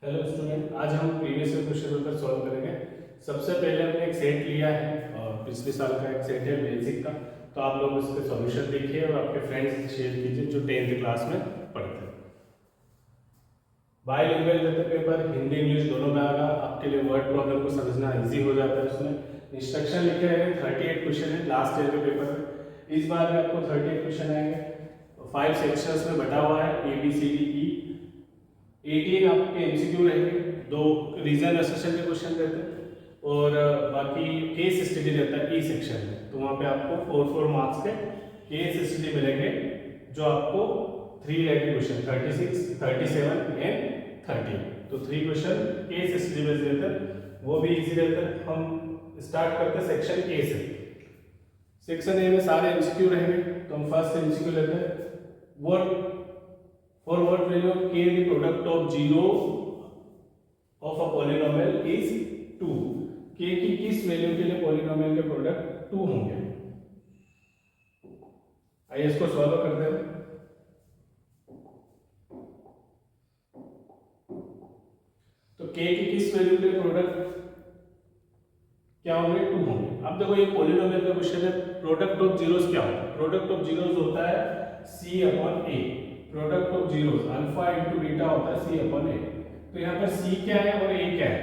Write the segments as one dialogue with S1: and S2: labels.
S1: Hello student, आज हम previous year question paper solve करेंगे। सबसे पहले हमने एक सेट लिया है और पिछले साल का एक सेट है बेसिक का। तो आप लोग इसके सॉल्यूशन देखिए और आपके फ्रेंड्स से शेयर कीजिए जो 10th क्लास में पढ़ते हैं। बाईलिंगुअल रहते पेपर, हिंदी इंग्लिश दोनों में आएगा। आपके लिए वर्ड प्रॉब्लम को समझना इजी हो जाता है। उसमें इंस्ट्रक्शन लिखे हैं, 38 क्वेश्चन है लास्ट ईयर के पेपर में। इस बार में आपको 38 क्वेश्चन आएंगे। 5 सेक्शंस में बटा हुआ है, A B C D E. 18 आपके एमसीक्यू रहेंगे, 2 रीजन एसेशन के क्वेश्चन रहते हैं और बाकी केस स्टडी रहता है ई सेक्शन में। तो वहाँ पे आपको 4 मार्क्स के केस स्टडी मिलेंगे जो आपको 3 रहते क्वेश्चन 36, 37 एंड 30। तो 3 क्वेश्चन केस स्टडी बेस्ड रहते हैं, वो भी इजी रहता है। हम स्टार्ट करते हैं सेक्शन ए से। सेक्शन ए में सारे एमसीक्यू रहेंगे, तो हम फर्स्ट एमसीक्यू लेते हैं। What For what value of k the product of 0 of a polynomial is 2? k की किस वैल्यू के लिए पॉलिनोमियल के प्रोडक्ट 2 होंगे? आइए इसको सॉल्व करते हैं। तो k की किस वैल्यू के लिए प्रोडक्ट क्या होंगे? 2 होंगे। अब देखो ये पॉलिनोमियल का क्वेश्चन है, प्रोडक्ट ऑफ जीरोस क्या होता है? प्रोडक्ट ऑफ जीरोस होता है c upon a। Product of zeros alpha into beta होता है c अपॉन a। तो यहाँ पर c क्या है और a क्या है?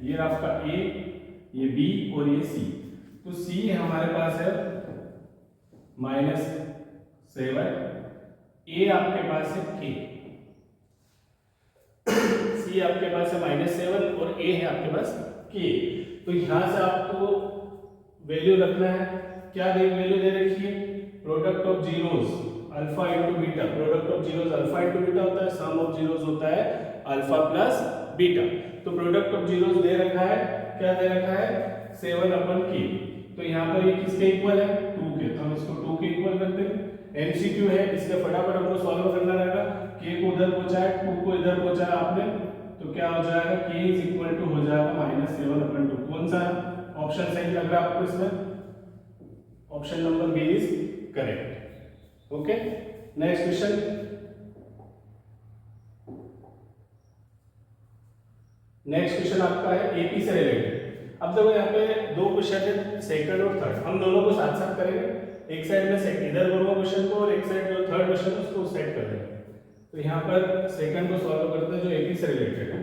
S1: ये आपका a, ये b और ये c। तो c हमारे पास है -7, a आपके पास है k। c आपके पास है -7 और a है आपके पास k। तो यहाँ से आपको वैल्यू रखना है। क्या वैल्यू दे रखी है? Product of zeros alpha into beta. Product of zeros alpha into beta होता है, सम ऑफ जीरोस होता है अल्फा प्लस बीटा। तो प्रोडक्ट ऑफ जीरोस दे रखा है, क्या दे रखा है? 7 अपन k। तो यहाँ पर ये किसके इक्वल है? 2 के। तो हम इसको 2 के इक्वल रख देंगे। एमसीक्यू है, इसलिए फटाफट हमको सॉल्व करना रहेगा। k को उधर पहुंचाए, 2 को इधर पहुंचाया आपने, तो क्या हो जाएगा? k इज इक्वल टू हो जाएगा -7/2। कौन सा ऑप्शन सही लग रहा है आपको इसमें? Option number B is correct. Okay, next question. Next question आपका है एपी से रिलेटेड। अब देखो यहाँ पे 2 क्वेश्चन है, सेकंड और थर्ड। हम दोनों को साथ साथ करेंगे। एक साइड में सेकंड इधर करूंगा क्वेश्चन को और एक साइड जो थर्ड क्वेश्चन है उसको सेट कर देंगे। तो यहाँ पर सेकंड को सॉल्व करते हैं जो एपी से रिलेटेड है।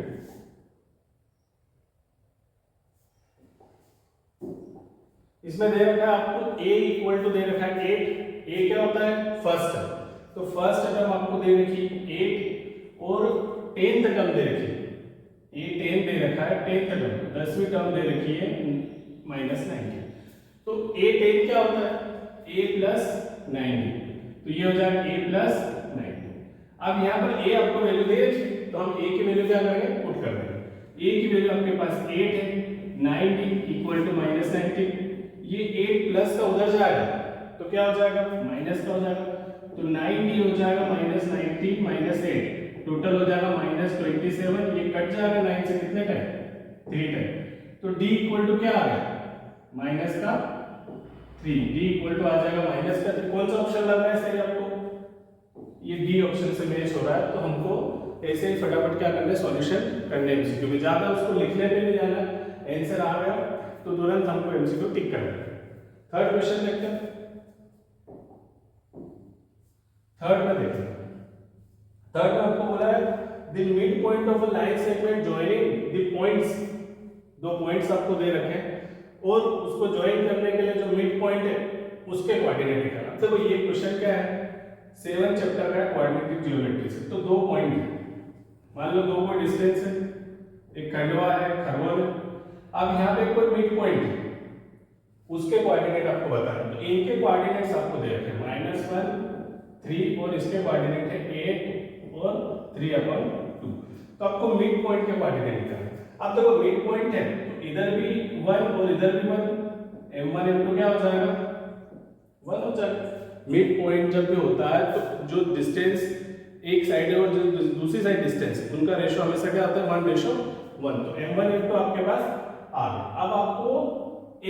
S1: इसमें दे रखा है आपको a इक्वल टू दे रखा है 8। a क्या होता है? First term. तो फर्स्ट टर्म आपको दे रखी 8 और 10th टर्म दे रखी है। ये 10 दे रखा है, 10th टर्म 10वीं टर्म दे रखी है -90। तो a 10 क्या होता है? a plus 90। तो ये हो जाएगा a प्लस 90। अब यहाँ पर a आपको वैल्यू दे रखी है, तो हम a की वैल्यू क्या करेंगे? पुट कर देंगे। a की वैल्यू आपके पास 8 है, 90 इक्वल टू -90। ये 8 प्लस का उधर जाएगा तो क्या हो जाएगा? माइनस का हो जाएगा। तो 90 हो जाएगा -90 -8, टोटल हो जाएगा -27। ये कट जाएगा 9 से, कितने टाइम? 3 टाइम। तो d इक्वल टू क्या आ गया? माइनस का 3। d इक्वल टू आ जाएगा माइनस का 3। कौन सा ऑप्शन लग रहा है सही आपको? ये d ऑप्शन से मैच हो रहा है। तो हमको ऐसे ही फटाफट क्या करना है? सॉल्यूशन करने हैं। एमसीक्यू में ज्यादा उसको लिखने पे नहीं जाना, आंसर आ गया तो तुरंत हमको एमसीक्यू टिक करना है। थर्ड क्वेश्चन देखते हैं। थर्ड में देखते हैं। थर्ड में आपको बोला है the mid point of a line segment joining the points. 2 points आपको दे रखे हैं और उसको ज्वाइन करने के लिए जो मिड पॉइंट है उसके कोऑर्डिनेट निकालना। देखो ये क्वेश्चन क्या है? 7 चैप्टर का कोऑर्डिनेट ज्योमेट्री से। तो 2 पॉइंट है, मान लो 2 को डिस्टेंस है, एक खंडवा है, खरगोन है। अब यहाँ पे कोई मिड पॉइंट है, उसके कोऑर्डिनेट आपको बताना है। तो इनके कोऑर्डिनेट्स आपको दे रखे हैं -1 3 और इसके कोऑर्डिनेट है 8 और 3/2। तो आपको मिड पॉइंट के कोऑर्डिनेट निकालना है। अब देखो मिड पॉइंट है तो इधर भी 1 और इधर भी 1, m1 m2 क्या हो जाएगा? 1 हो जाएगा। मिड पॉइंट जब भी होता है तो जो डिस्टेंस एक साइड है और जो दूसरी साइड डिस्टेंस है उनका रेशियो हमेशा क्या होता है? 1:1। तो m1 m2 आपके पास आ गया। अब आपको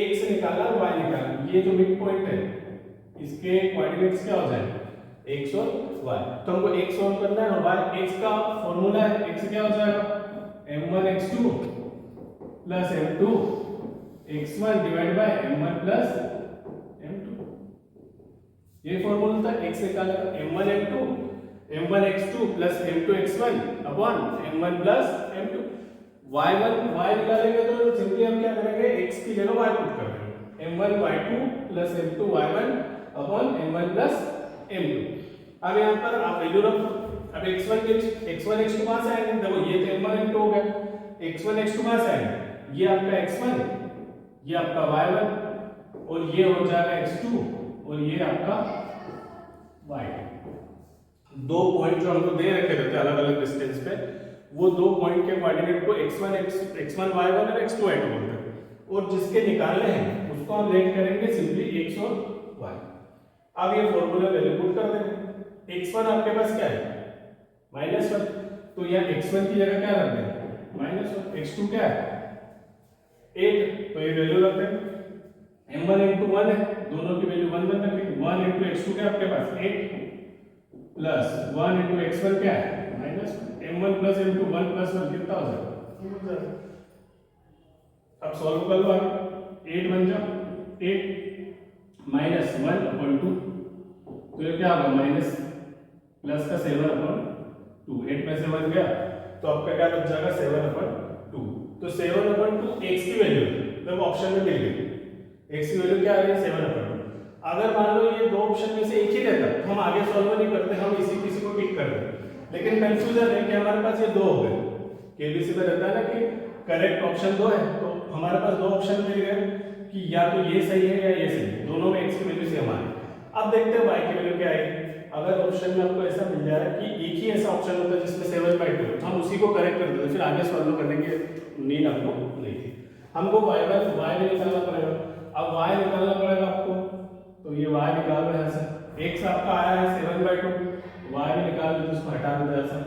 S1: x से निकालना और y निकालना। ये जो मिड पॉइंट है इसके कोऑर्डिनेट्स क्या हो जाएंगे? x और y। तो हमको x सॉल्व करना है और y, x का फॉर्मूला है, x क्या हो जाएगा? m1 x2 plus m2 x1 divide by m1 plus m2। ये फॉर्मूला था। x निकालने का m1 m2 m1 x2 plus m2 x1 upon m1 plus m2। y1 y निकालेंगे तो सिंपली हम क्या करेंगे, x की जगह y पुट कर देंगे, m1 y2 plus m2 y1 upon m1 plus m2। अब यहाँ पर आप वैल्यू रखो। अब x1 x2 कहां से आएंगे, देखो ये तो m1 m2 हो गया, x1 x2 कहां से आएंगे, ये आपका x1 ये आपका y1 और ये हो जाएगा x2 और ये आपका y2। दो पॉइंट जो हमको दे रखे रहते हैं अलग अलग डिस्टेंस पे, वो दो पॉइंट के कोऑर्डिनेट को x1 y1 और x2 y2 बोलते हैं, और जिसके निकालने हैं उसको हम लेट करेंगे सिंपली x और y। अब ये फॉर्मूला वैल्यू पुट कर देंगे। x1 आपके पास क्या है -1, तो यहाँ x1 की जगह क्या रख देंगे -1, x2 क्या है 8, तो ये वैल्यू रख देंगे। m1 into 1 है, दोनों की वैल्यू 1 1 रखेंगे। 1 into x2 क्या आपके पास 8 प्लस 1 into x1 क्या है -1, m1 प्लस m2 1 प्लस 1 कितना हो जाएगा। अब सॉल्व कर लो आगे, 8 बन जाओ 8 माइनस 1 अपॉन 2, तो ये क्या होगा माइनस प्लस का 7 अपॉन 2, 8 में से 1 गया तो आपका क्या बच जाएगा 7 अपॉन 2। तो 7 अपॉन 2 x की वैल्यू जब ऑप्शन में मिल गई, x की वैल्यू क्या आ रही है 7 अपॉन 2। अगर मान लो ये दो ऑप्शन में से एक ही रहता तो हम आगे सॉल्व नहीं करते, हम इसी किसी को टिक कर देते, लेकिन कंफ्यूजन है कि हमारे पास ये दो हो गए। केबीसी में रहता है ना कि करेक्ट ऑप्शन दो है, तो हमारे पास दो ऑप्शन मिल गए कि या तो ये सही है या ये सही है, दोनों में x की वैल्यू सेम आ रही है। अब देखते हैं y की वैल्यू क्या आएगी। अगर ऑप्शन में आपको ऐसा मिल जाए कि एक ही ऐसा ऑप्शन होता है जिसमें 7/2 तो हम उसी को करेक्ट कर देते, फिर आगे सॉल्व करने की नीड हमको नहीं थी। हमको y भी निकालना पड़ेगा। अब y निकालना पड़ेगा आपको, तो ये y निकाल लो यहाँ से, x आपका आया है 7/2, y भी निकाल दो, इसको हटा देते हैं ऐसा।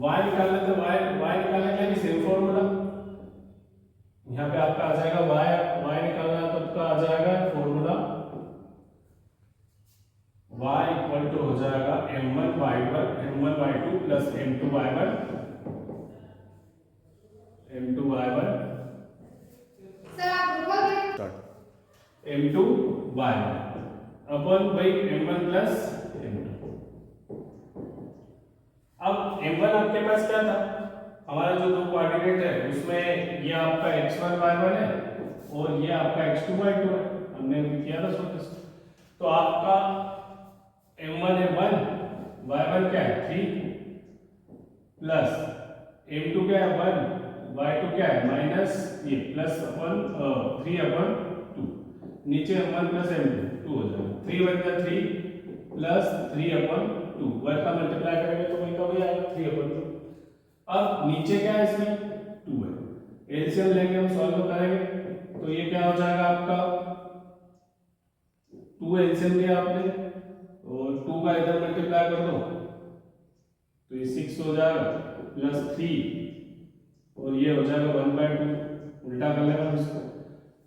S1: y निकालने तो y निकालने के लिए सेम फॉर्मूला, यहाँ पे आपका आ जाएगा y निकालना है तो आपका आ जाएगा फॉर्मूला y इक्वल टू हो जाएगा m1 y2 plus m2 y1 m2 y1 अपन भाई m1 प्लस m2। अब m1 आपके पास क्या था, हमारा जो दो कोऑर्डिनेट है उसमें ये आपका x1 y1 है और ये आपका x2 y2 है, हमने किया था सॉल्व। तो आपका m1 है 1, y1 क्या है 3 प्लस m2 क्या है 1, y2 क्या है माइनस ये प्लस अपन 3 अपन 2, नीचे m1 प्लस m2 2 हो जाएगा, 3 1 जा 3 प्लस 3 अपन 2, वर्ग का मल्टीप्लाई करेंगे तो वही का वही आएगा 3 अपन 2। अब नीचे क्या है इसमें 2 है, एलसीएम लेंगे हम सॉल्व करेंगे तो ये क्या हो जाएगा आपका 2 एलसीएम लिया आपने और 2 का इधर मल्टीप्लाई कर दो तो ये 6 हो जाएगा प्लस 3 और ये हो जाएगा 1/2, उल्टा कर लेना इसको,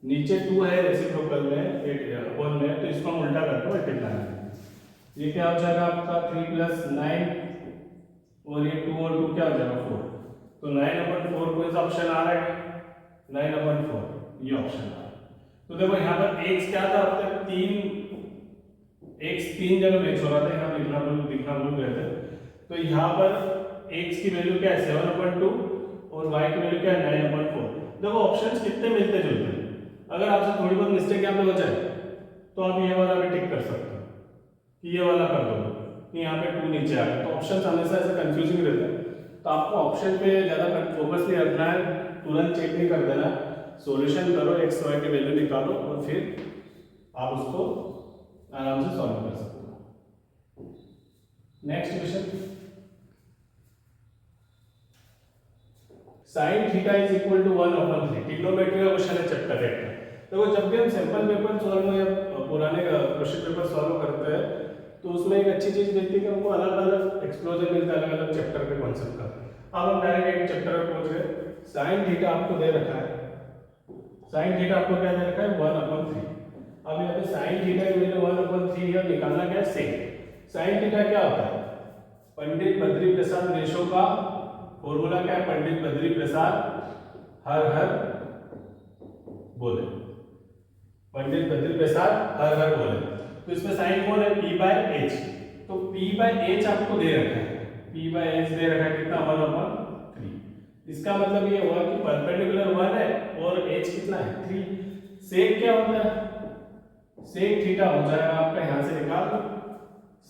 S1: नीचे 2 है रेसिप्रोकल में 1 में तो इसको हम उल्टा करके मल्टीप्लाई, ये क्या हो जाएगा आपका 3 प्लस 9 और ये 2 और 2 क्या हो जाएगा 4, तो 9/4 कोई सा ऑप्शन आ रहा है 9/4 ये ऑप्शन आ रहा है। तो देखो यहाँ पर x क्या था अब तक 3 जगह मैच हो रहा था, यहाँ लिखना भूल गए थे, तो यहाँ पर x की वैल्यू क्या है 7/2 और y की वैल्यू क्या है 9/4। देखो ऑप्शंस कितने मिलते जुलते हैं, अगर आपसे थोड़ी बहुत मिस्टेक यहाँ पे हो जाए तो आप ये वाला भी टिक कर सकते हो कि ये वाला कर दो कि यहाँ पे 2 नीचे आ गया, तो ऑप्शंस हमेशा ऐसे कंफ्यूजिंग रहता है, तो आपको ऑप्शन पे ज़्यादा फोकस नहीं रखना है, तुरंत चेक नहीं कर देना, सॉल्यूशन करो x y की वैल्यू निकालो और फिर आप उसको आराम से सॉल्व कर सकते हो। Next question, sin theta is equal to 1/3, trigonometry का क्वेश्चन है चैप्टर 8 का। देखो जब भी हम सैंपल पेपर सॉल्व या पुराने क्वेश्चन पेपर सॉल्व करते हैं तो उसमें एक अच्छी चीज मिलती है कि हमको अलग अलग एक्सप्लोजर मिलता है अलग अलग चैप्टर के कॉन्सेप्ट का। अब हम डायरेक्ट एक चैप्टर में पहुंच गए, sin थीटा आपको दे रखा है, sin थीटा आपको क्या दे रखा है 1/3। अब यहाँ पे sin थीटा की वैल्यू 1/3 है, निकालना क्या है सेक। sin थीटा क्या होता है, पंडित बद्री प्रसाद रेशो का फॉर्मूला क्या है, पंडित बद्री प्रसाद हर हर बोले, पंडित बद्री प्रसाद हर हर बोले। तो इसमें साइन कौन है, P बाय एच। तो P बाय एच आपको दे रखा है, P बाय एच दे रखा है कितना, 1/3। इसका मतलब ये हुआ कि परपेंडिकुलर 1 है और एच कितना है, 3। सेक क्या होता है, सेक थीटा हो जाएगा आपका, यहां से निकाल दो,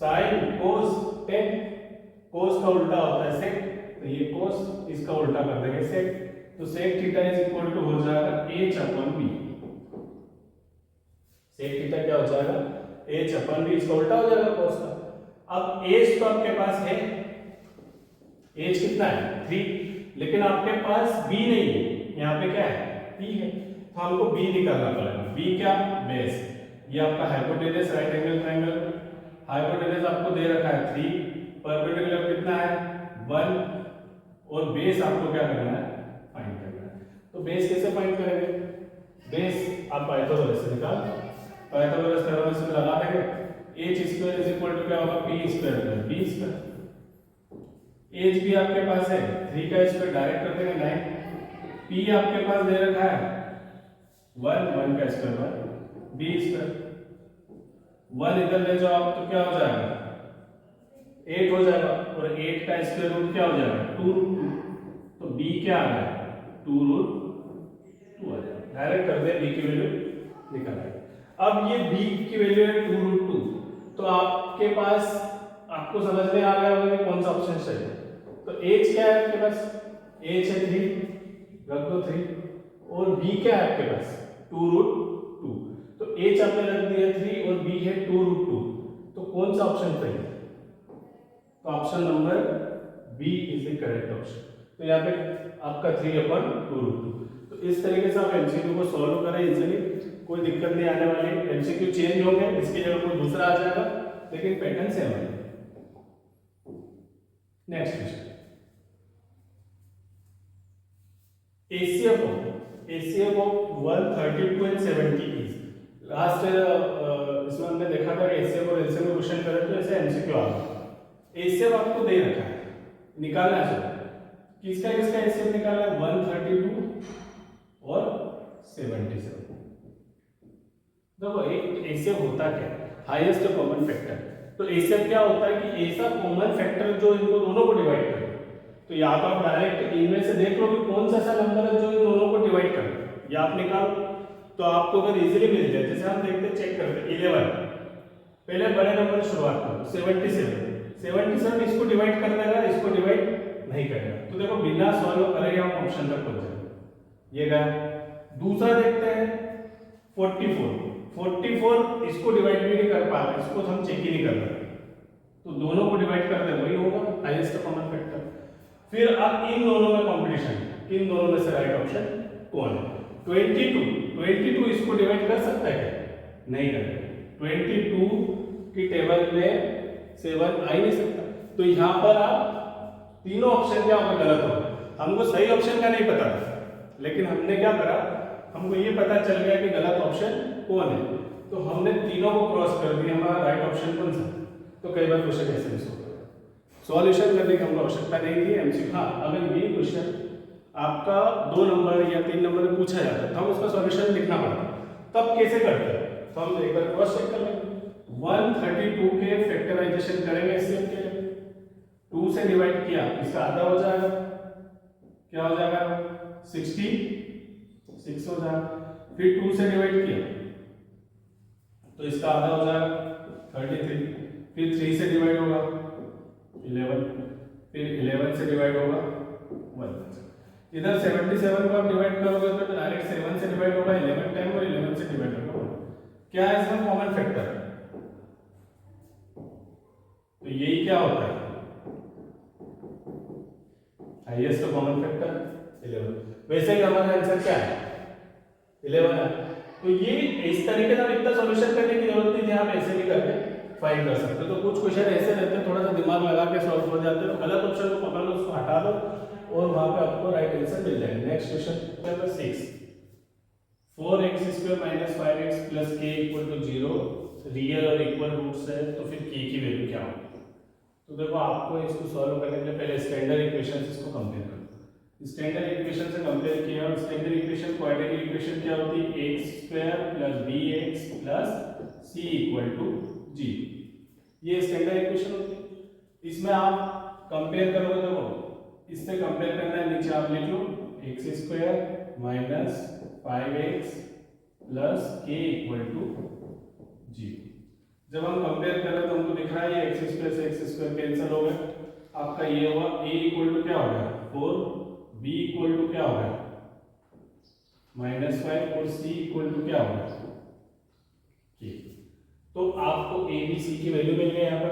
S1: साइन कोस टेन, कोस का उल्टा होता है सेक, तो ये कोस, इसका उल्टा कर देंगे सेक, तो sec theta is equal to हो जाएगा h/b। सेक थीटा क्या हो जाएगा, h/b, इसका उल्टा हो जाएगा कोस का। अब h तो आपके पास है, h कितना है 3, लेकिन आपके पास b नहीं है, यहाँ पे क्या है p है, तो हमको b निकालना पड़ेगा। b क्या, बेस, ये आपका hypotenuse right angle triangle, hypotenuse आपको दे रखा है 3, परपेंडिकुलर कितना है 1, और बेस आपको क्या करना है, फाइंड करना है। तो बेस कैसे फाइंड करेंगे, बेस आप पाइथागोरस से निकाल, पाइथागोरस थ्योरम से लगा देंगे, h² इज इक्वल टू क्या होगा, p² प्लस b²। h भी आपके पास है 3 का स्क्वायर डायरेक्ट कर देंगे 9, p आपके पास दे रखा है 1 का स्क्वायर 1 b², 1 इधर ले जाओ आप तो क्या हो जाएगा 8 हो जाएगा, और 8 का स्क्वायर रूट क्या हो जाएगा 2√2, तो b क्या आ गया 2√2 आ जाएगा, डायरेक्ट कर दे b की वैल्यू निकाल आएगा। अब ये b की वैल्यू है 2√2, तो आपके पास, आपको समझ में आ गया होगा कि कौन सा ऑप्शन सही है। तो h क्या है आपके पास, h है 3, रख दो 3, और b क्या है आपके पास 2√2, तो h आपने रख दिया 3 और b है 2√2, तो कौन सा ऑप्शन सही है, तो option number B is the correct option. तो यहाँ पे आपका 3/2√2। तो इस तरीके से आप एमसीक्यू को सॉल्व करें इजीली, कोई दिक्कत नहीं आने वाली, एमसीक्यू चेंज होंगे, इसकी जगह कोई दूसरा आ जाएगा, लेकिन पैटर्न सेम है। Next question, ACF of 132 and 70 is, last इसमें हमने देखा था कि ACF और LCM में क्वेश्चन करें तो ऐसे एमसीक्यू आ गया। ACF आपको दे रखा है, निकालना है सर, किसका किसका ACF निकालना है, 132 और 77। देखो एक ACF होता क्या है, हाईएस्ट कॉमन फैक्टर। तो ACF क्या होता है कि ऐसा कॉमन फैक्टर जो इनको दोनों को डिवाइड करे। तो या तो आप डायरेक्ट इनमें से देख लो कि कौन सा ऐसा नंबर है जो इन दोनों को डिवाइड करे, या आप निकालो, तो आपको अगर इजीली मिल जाए, जैसे हम देखते चेक करते 11, पहले बड़े नंबर शुरुआत करो 77 इसको डिवाइड कर देगा, इसको डिवाइड नहीं करेगा, तो देखो बिना सॉल्व करे हम ऑप्शन तक पहुंच जाएंगे, ये गया। दूसरा देखते हैं 44 इसको डिवाइड भी नहीं कर पा रहे, इसको तो हम चेक ही नहीं कर रहे, तो दोनों को डिवाइड कर दे, वही होगा हाईएस्ट कॉमन फैक्टर। फिर अब इन दोनों में कंपटीशन, इन दोनों में से राइट ऑप्शन कौन है, 22 इसको डिवाइड कर सकता है क्या, नहीं करेगा, 22 की टेबल में 7 आ ही नहीं सकता, तो यहाँ पर आप तीनों ऑप्शन क्या होगा, गलत होगा। हमको सही ऑप्शन का नहीं पता था, लेकिन हमने क्या करा, हमको ये पता चल गया कि गलत ऑप्शन कौन है, तो हमने तीनों को क्रॉस कर दिया, हमारा राइट ऑप्शन कौन सा। तो कई बार क्वेश्चन ऐसे मिस होता है, सॉल्यूशन करने की हमको आवश्यकता नहीं थी एमसीक्यू। हाँ, अगर ये क्वेश्चन आपका 2 नंबर या 3 नंबर में पूछा जाता है तो हम उसका सॉल्यूशन लिखना पड़ता, तब कैसे करते हैं, तो हम एक बार क्रॉस चेक कर लेंगे। 132 के फैक्टराइजेशन करेंगे, एचसीएफ के लिए 2 से डिवाइड किया, इसका आधा हो जाएगा, क्या हो जाएगा 66 हो जाएगा, फिर 2 से डिवाइड किया तो इसका आधा हो जाएगा 33, फिर 3 से डिवाइड होगा 11, फिर 11 से डिवाइड होगा 1। इधर 77 को आप डिवाइड करोगे तो डायरेक्ट 7 से डिवाइड होगा 11 टाइम, और 11 से डिवाइड होगा 1। क्या है इसमें कॉमन फैक्टर, तो यही क्या होता है, हाईएस्ट कॉमन फैक्टर 11। वैसे ही हमारा आंसर क्या है 11 है, तो ये इस तरीके से आप इतना सॉल्यूशन करने की जरूरत नहीं है, आप ऐसे भी करके फाइंड कर सकते हो। तो कुछ क्वेश्चन ऐसे रहते हैं, थोड़ा सा दिमाग लगा के सॉल्व हो जाते हैं, तो गलत ऑप्शन को पकड़ लो, उसको हटा दो और वहां पे आपको राइट आंसर मिल जाएगा। Next question number 6, 4x² - 5x + k = 0 real और इक्वल रूट्स है, तो फिर k की वैल्यू क्या होगी। तो देखो आपको इसको सॉल्व करने के लिए पहले स्टैंडर्ड इक्वेशन से इसको कंपेयर करो। स्टैंडर्ड इक्वेशन से कंपेयर किया और स्टैंडर्ड इक्वेशन क्वाड्रेटिक इक्वेशन क्या होती है, x² + bx + c = g। ये स्टैंडर्ड इक्वेशन होती है। इसमें आप कंपेयर करोगे, देखो इससे कंपेयर करना है, नीचे आप लिख लो x² - 5x + k = g। जब हम कंपेयर कर रहे हैं तो हमको दिख रहा है ये x² से x² कैंसिल हो गया, आपका ये हुआ a = क्या हो गया 4, b = क्या हो गया -5 और c = क्या हो गया k। तो आपको a b c की वैल्यू मिल गई। यहाँ पर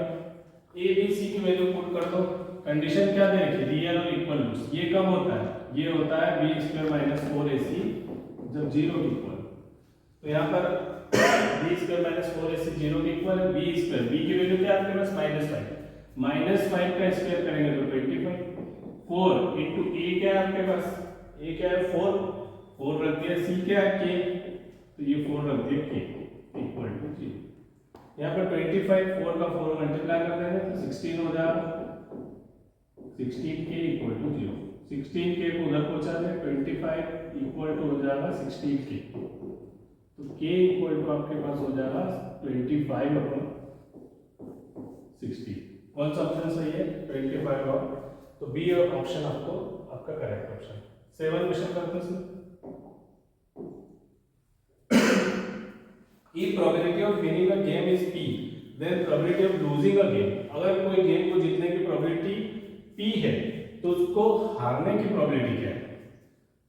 S1: a b c की वैल्यू पुट कर दो। कंडीशन क्या दे रखी, रियल और इक्वल रूट्स। ये कब होता है, ये होता है b² - 4ac जब 0 के इक्वल। तो यहाँ पर b² - 4ac 0 के इक्वल है, b² b की वैल्यू क्या है आपके पास -5 का स्क्वायर करेंगे तो 25। 4 * a क्या है आपके पास, a क्या है 4 रख दिया, c क्या है k, तो ये 4 रख दिया k = 0। यहाँ पर 25 4 का 4 मल्टीप्लाई कर देंगे तो 16 हो जाएगा, 16k = 0। 16k को उधर पहुंचा दें, 25 हो जाएगा 16k, तो k = आपके पास हो जाएगा 25/16। कौन सा ऑप्शन सही है, 25 और, तो बी ऑप्शन आपका करेक्ट ऑप्शन। 7 क्वेश्चन करते हैं इसमें। If probability of winning a game is p, then probability of losing a game, अगर कोई गेम को जीतने की प्रोबेबिलिटी p है तो उसको हारने की प्रोबेबिलिटी क्या है।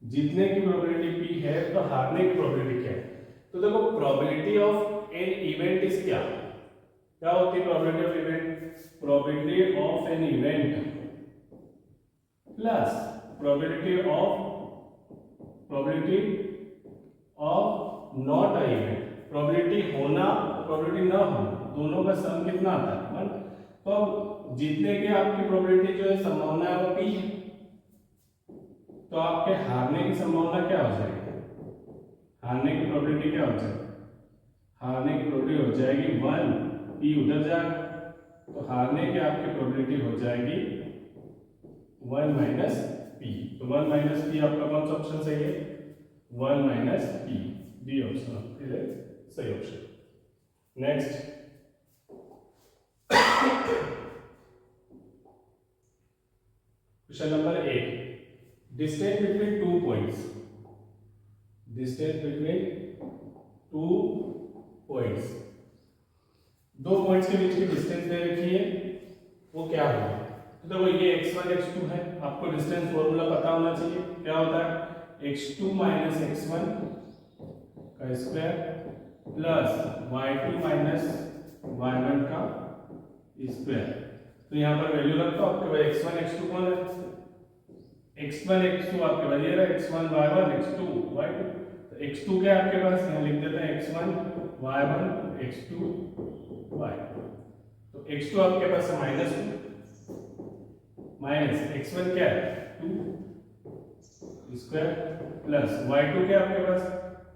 S1: जीतने की प्रोबेबिलिटी p है तो हारने की प्रोबेबिलिटी क्या है। तो देखो probability of an event is क्या होती है probability of event, probability of an event plus probability of not a event. Probability होना प्रोबेबिलिटी ना होना दोनों का सम कितना आता है 1। तो जीतने की आपकी प्रोबेबिलिटी जो है संभावना है वो p है, तो आपके हारने की संभावना क्या हो जाएगी, हारने की प्रोबेबिलिटी क्या हो जाएगी, हारने की प्रोबेबिलिटी हो जाएगी 1, p उधर जाएगा, तो हारने की आपकी प्रोबेबिलिटी हो जाएगी 1 - p। तो 1 - p आपका कौन सा ऑप्शन सही है, 1 - p, डी ऑप्शन आपके लिए सही option. Next question number 8, distance between 2 points. Distance between 2 points, दो पॉइंट्स के बीच की डिस्टेंस दे रखी है, वो क्या होगा। तो देखो ये x1 x2 है, आपको डिस्टेंस फॉर्मूला पता होना चाहिए, क्या होता है x2 - x1 का स्क्वायर प्लस y2 - y1 का स्क्वायर। तो यहाँ पर वैल्यू रखो, आपके पास x1 x2 कौन है, x1 x2 आपके पास ये रहा, x1 y1 x2 y2। तो x2 क्या है आपके पास, यहाँ लिख देते हैं x1 y1 x2 y2। तो x2 आपके पास है -2 माइनस x1 क्या है 2 स्क्वायर प्लस y2 क्या है आपके पास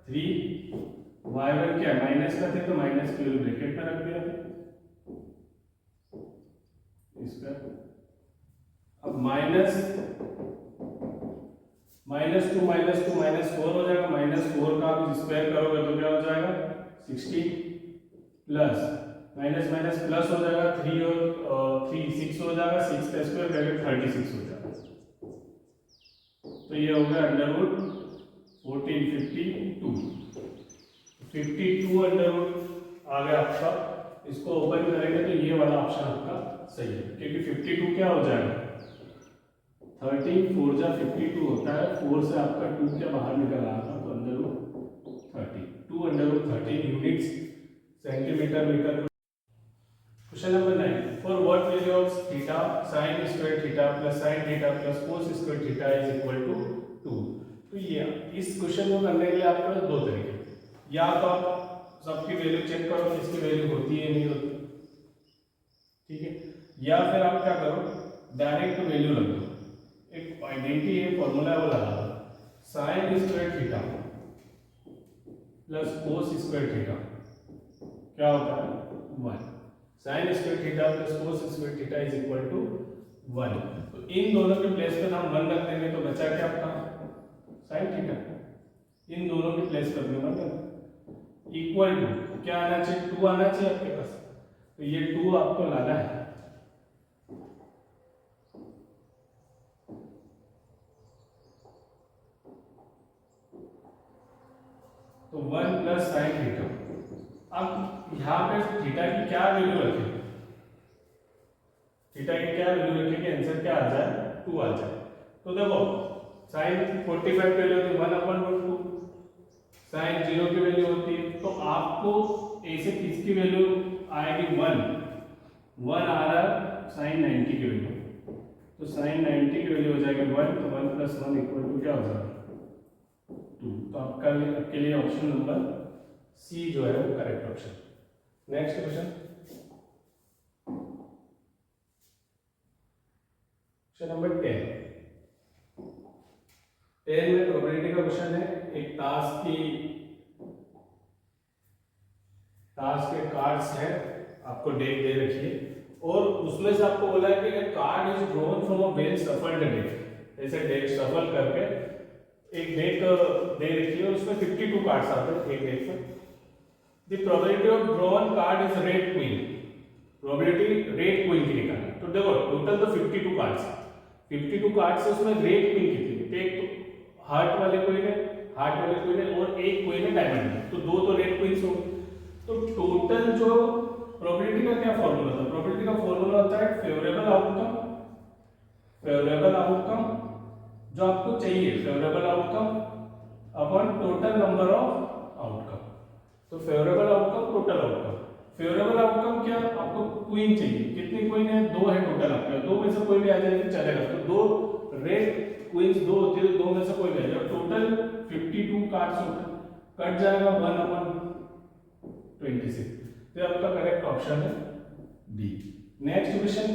S1: 3, y1 क्या है माइनस का थे तो माइनस के ब्रैकेट में रख दिया स्क्वायर। अब -2 -4 हो जाएगा, -4 का आप स्क्वायर करोगे तो क्या हो जाएगा 16 प्लस माइनस माइनस प्लस हो जाएगा 3 और 3 6 हो जाएगा, 6 का स्क्वायर करेंगे 36 हो जाएगा। तो ये हो गया अंडरवुड 14 52 अंडरवुड आ गया आपका। इसको ओपन करेंगे तो ये वाला ऑप्शन आपका सही है, क्योंकि 52 क्या हो जाएगा 13 4 जा 52 होता है, 4 से आपका 2 क्या बाहर निकल रहा था तो under root 30 2 under root 13 units centimeter meter. Question number 9, for what value of theta sin square theta plus sin theta plus cos square theta is equal to 2। तो ये इस क्वेश्चन को करने के लिए आपके पास दो तरीके, या तो आप सबकी वैल्यू चेक करो किसकी वैल्यू होती है नहीं होती, ठीक है, या फिर आप क्या करो डायरेक्ट वैल्यू रख दो, एक आइडेंटिटी है फॉर्मूला वो लगा दो, sin square theta plus cos square theta क्या होता है 1। Sine square theta plus cos square theta is equal to 1। तो इन दोनों के प्लेस पर हम 1 रख देंगे तो बचा क्या आपका साइन थीटा, इन दोनों के प्लेस पर 1 रख इक्वल टू क्या आना चाहिए 2 आना चाहिए आपके पास, तो ये 2 आपको लाना है। तो 1 प्लस साइन थीटा। अब यहाँ पे थीटा की क्या वैल्यू रखें, थीटा की क्या वैल्यू रखें कि आंसर क्या आ जाए 2 आ जाए। तो देखो साइन 45 की वैल्यू होती है 1/√2, साइन 0 की वैल्यू होती है, तो आपको ऐसे किसकी वैल्यू आएगी 1 आ रहा है साइन 90 की वैल्यू, तो साइन 90 की वैल्यू हो जाएगी 1, तो 1 + 1 = क्या हो जाएगा 2। तो आपके लिए ऑप्शन नंबर सी जो है वो correct option. Next question, question number 10 में प्रोबेबिलिटी का क्वेश्चन है। एक टास्क के कार्ड्स हैं, आपको डेक दे रखी है और उसमें से आपको बोला है कि card is drawn from a well shuffled deck. ऐसे डेक सफल करके एक डेक दे रखी है और उसमें 52 कार्ड्स आते हैं एक डेक में। The probability of drawn card is red queen, probability red queen की निकालना। तो देखो टोटल तो 52 कार्ड्स है, 52 कार्ड्स से उसमें रेड क्वीन कितनी है, एक तो हार्ट वाले क्वीन है और एक क्वीन है डायमंड में, तो 2 तो रेड क्वींस हो। तो टोटल जो प्रोबेबिलिटी का क्या फॉर्मूला था, प्रोबेबिलिटी का फॉर्मूला होता है फेवरेबल आउटकम जो आपको चाहिए, favourable outcome upon total number of outcome. तो favourable outcome total outcome, favourable outcome क्या आपको क्वीन चाहिए, कितनी क्वीन है 2 है टोटल आपका, 2 में से कोई भी आ जाए तो चलेगा। तो 2 रेड क्वींस 2 होती है, 2 में से कोई भी आ जाए, टोटल 52 कार्ड्स होता है, कट जाएगा 1/26। तो आपका करेक्ट ऑप्शन है डी। Next question